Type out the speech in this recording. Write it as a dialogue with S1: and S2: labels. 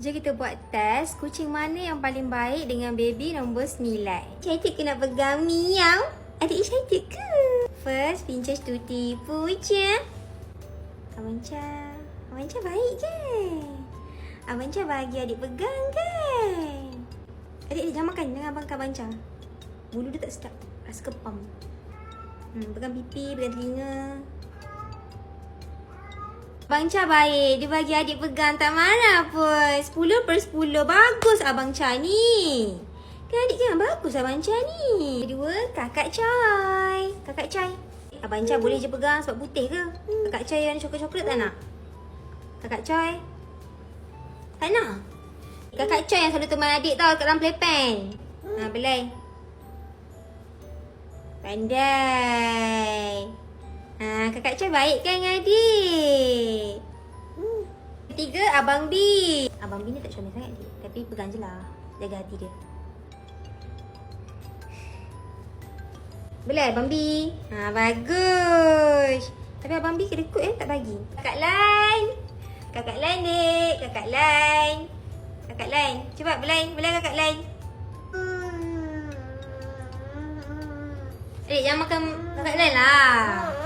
S1: Jom kita buat test kucing mana yang paling baik dengan baby nombor 9. Cantik ke nak pegang? Miau. Adik cantik ke? First, pinches tuti puja. Abang Cha baik ke? Abang Cha bagi adik pegang kan? Adik jangan makan dengan Abang Cha. Bulu dia tak sedap. Rasa kepam. Pegang pipi, pegang telinga. Abang Cha baik. Dia bagi adik pegang tak marah pun. 10/10. Bagus Abang Cha ni. Kan adik kan bagus Abang Cha ni. Kedua, Kakak Chai. Kakak Chai. Abang Cha boleh je pegang sebab putih ke? Kakak Chai yang coklat-coklat tak nak? Kakak Chai. Tak nak? Kakak Chai yang selalu teman adik tau kat dalam playpen. Belai. Pandai. Kakak Chai baik kan dengan adik? Ketiga, Abang B. Abang B ni tak comel sangat dia. Tapi pegang je lah. Jaga hati dia. Boleh Abang B? Bagus. Tapi Abang B kedekut tak bagi. Kakak Lan. Kakak Lan dek. Kakak Lan. Kakak Lan. Cepat belai. Belai Kakak Lan. Adik jangan makan Kakak Lan lah.